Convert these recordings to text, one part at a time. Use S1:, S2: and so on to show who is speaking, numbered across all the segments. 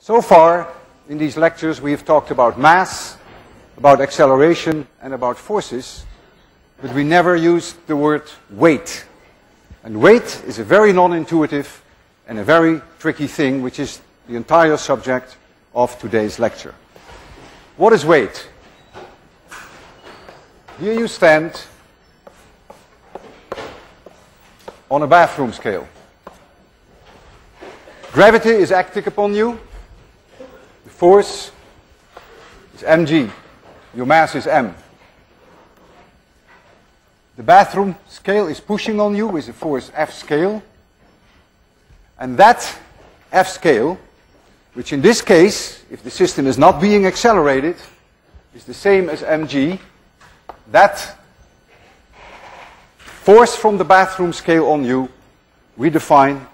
S1: So far, in these lectures, we have talked about mass, about acceleration, and about forces, but we never used the word weight. And weight is a very non-intuitive and a very tricky thing, which is the entire subject of today's lecture. What is weight? Here you stand on a bathroom scale. Gravity is acting upon you. The force is mg. Your mass is m. The bathroom scale is pushing on you with a force F scale. And that F scale, which in this case, if the system is not being accelerated, is the same as mg, that force from the bathroom scale on you we define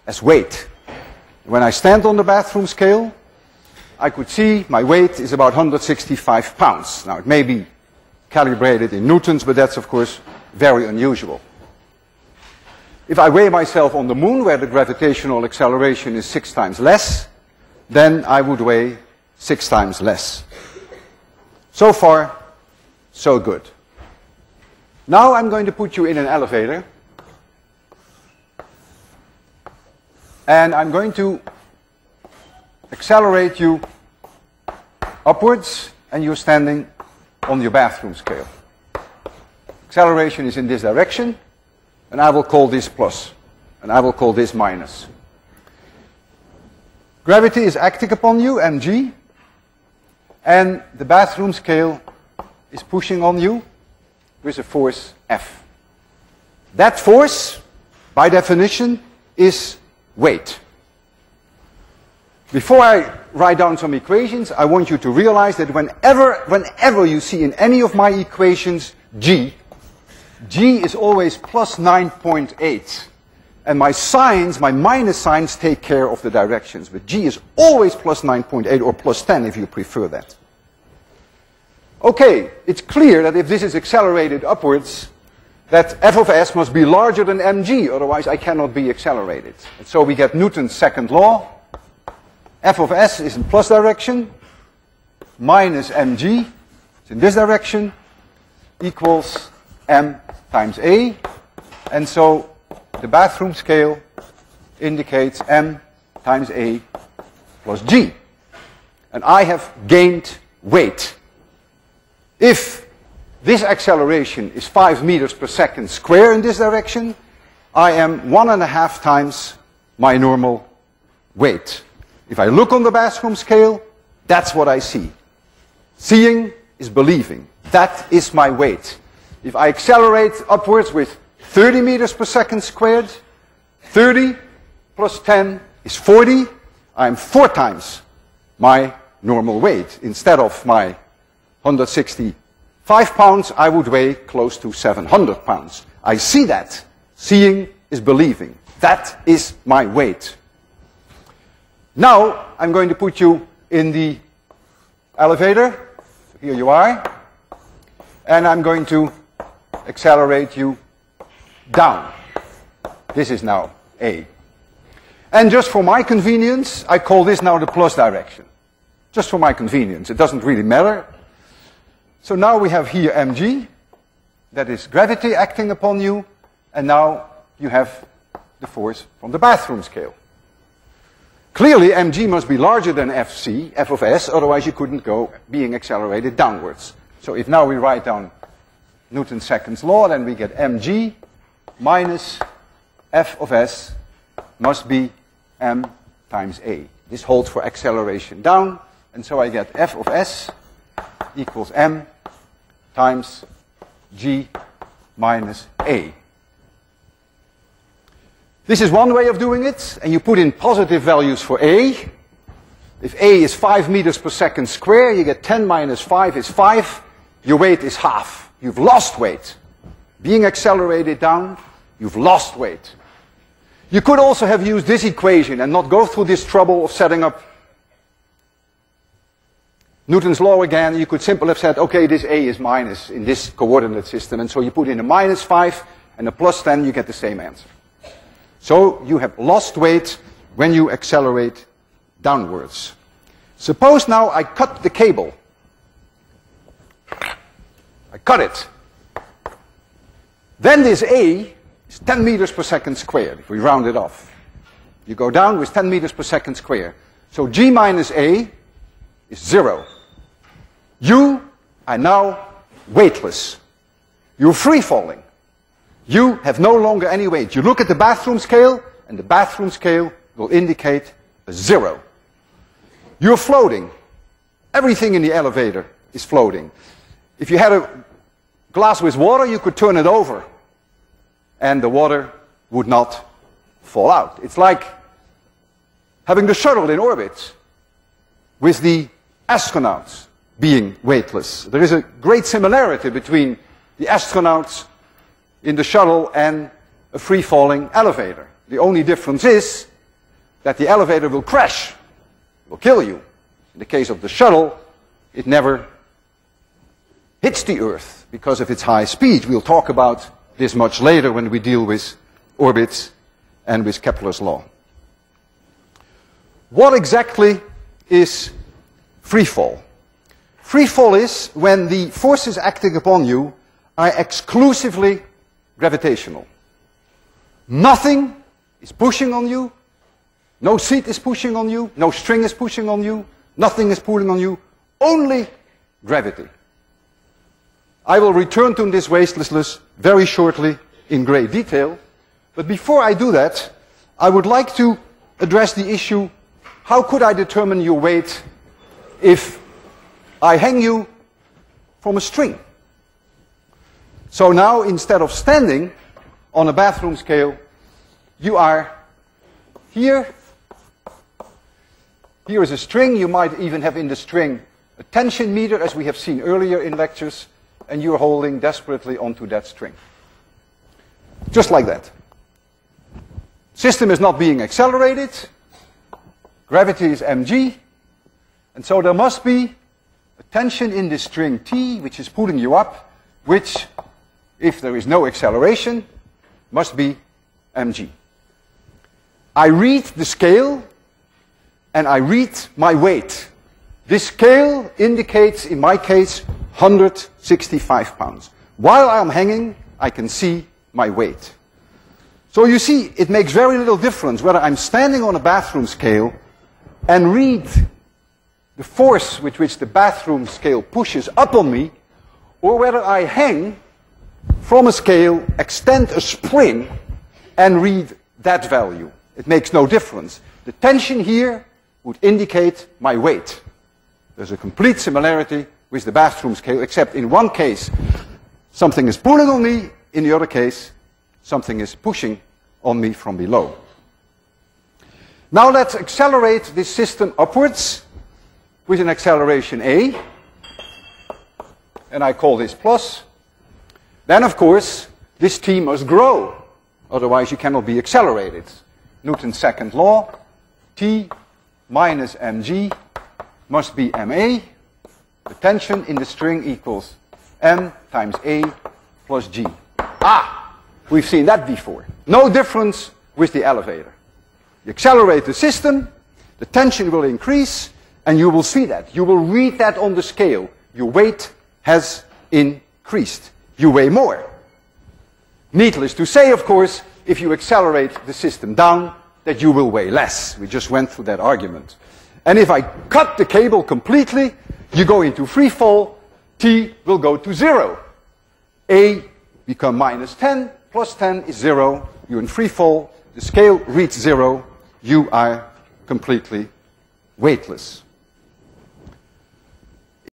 S1: as weight. When I stand on the bathroom scale, I could see my weight is about 165 pounds. Now, it may be calibrated in newtons, but that's, of course, very unusual. If I weigh myself on the moon, where the gravitational acceleration is 6 times less, then I would weigh 6 times less. So far, so good. Now I'm going to put you in an elevator, and I'm going to accelerate you upwards, and you're standing on your bathroom scale. Acceleration is in this direction, and I will call this plus, and I will call this minus. Gravity is acting upon you, mg, and the bathroom scale is pushing on you with a force F. That force, by definition, is weight. Before I write down some equations, I want you to realize that whenever you see in any of my equations g is always plus 9.8. And my signs, my minus signs, take care of the directions. But g is always plus 9.8 or plus 10 if you prefer that. Okay, it's clear that if this is accelerated upwards, that f of s must be larger than mg, otherwise I cannot be accelerated. And so we get Newton's second law. F of s is in plus direction, minus mg, it's in this direction, equals m times a. And so the bathroom scale indicates m times a plus g. And I have gained weight. If this acceleration is 5 meters per second square in this direction, I am 1.5 times my normal weight. If I look on the bathroom scale, that's what I see. Seeing is believing. That is my weight. If I accelerate upwards with 30 meters per second squared, 30 plus 10 is 40. I'm 4 times my normal weight. Instead of my 165 pounds, I would weigh close to 700 pounds. I see that. Seeing is believing. That is my weight. Now, I'm going to put you in the elevator. Here you are. And I'm going to accelerate you down. This is now A. And just for my convenience, I call this now the plus direction. Just for my convenience. It doesn't really matter. So now we have here mg. That is gravity acting upon you. And now you have the force from the bathroom scale. Clearly, mg must be larger than fc, f of s, otherwise you couldn't go being accelerated downwards. So if now we write down Newton's second law, then we get mg minus f of s must be m times a. This holds for acceleration down, and so I get f of s equals m times g minus a. This is one way of doing it, and you put in positive values for a. If a is 5 meters per second square, you get 10 minus 5 is 5. Your weight is half. You've lost weight. Being accelerated down, you've lost weight. You could also have used this equation and not go through this trouble of setting up Newton's law again. You could simply have said, okay, this a is minus in this coordinate system, and so you put in a minus 5 and a plus 10, you get the same answer. So you have lost weight when you accelerate downwards. Suppose now I cut the cable. I cut it. Then this A is 10 meters per second squared, if we round it off. You go down with 10 meters per second squared. So G minus A is 0. You are now weightless. You're free falling. You have no longer any weight. You look at the bathroom scale, and the bathroom scale will indicate a 0. You're floating. Everything in the elevator is floating. If you had a glass with water, you could turn it over, and the water would not fall out. It's like having the shuttle in orbit with the astronauts being weightless. There is a great similarity between the astronauts in the shuttle and a free-falling elevator. The only difference is that the elevator will crash, will kill you. In the case of the shuttle, it never hits the Earth because of its high speed. We'll talk about this much later when we deal with orbits and with Kepler's law. What exactly is free fall? Free fall is when the forces acting upon you are exclusively gravitational. Nothing is pushing on you, no seat is pushing on you, no string is pushing on you, nothing is pulling on you, only gravity. I will return to this weightlessness very shortly in great detail, but before I do that, I would like to address the issue, how could I determine your weight if I hang you from a string? So now, instead of standing on a bathroom scale, you are here. Here is a string. You might even have in the string a tension meter, as we have seen earlier in lectures, and you're holding desperately onto that string. Just like that. System is not being accelerated. Gravity is mg. And so there must be a tension in this string T, which is pulling you up, which, if there is no acceleration, must be mg. I read the scale, and I read my weight. This scale indicates, in my case, 165 pounds. While I'm hanging, I can see my weight. So you see, it makes very little difference whether I'm standing on a bathroom scale and read the force with which the bathroom scale pushes up on me, or whether I hang from a scale, extend a spring, and read that value. It makes no difference. The tension here would indicate my weight. There's a complete similarity with the bathroom scale, except in one case something is pulling on me, in the other case something is pushing on me from below. Now let's accelerate this system upwards with an acceleration A, and I call this plus. Then of course this T must grow, otherwise you cannot be accelerated. Newton's second law, T minus mg must be ma. The tension in the string equals m times a plus g. Ah, we've seen that before. No difference with the elevator. You accelerate the system, the tension will increase, and you will see that. You will read that on the scale. Your weight has increased. You weigh more. Needless to say, of course, if you accelerate the system down, that you will weigh less. We just went through that argument. And if I cut the cable completely, you go into free fall, T will go to 0. A become minus 10, plus 10 is 0. You're in free fall, the scale reads 0, you are completely weightless.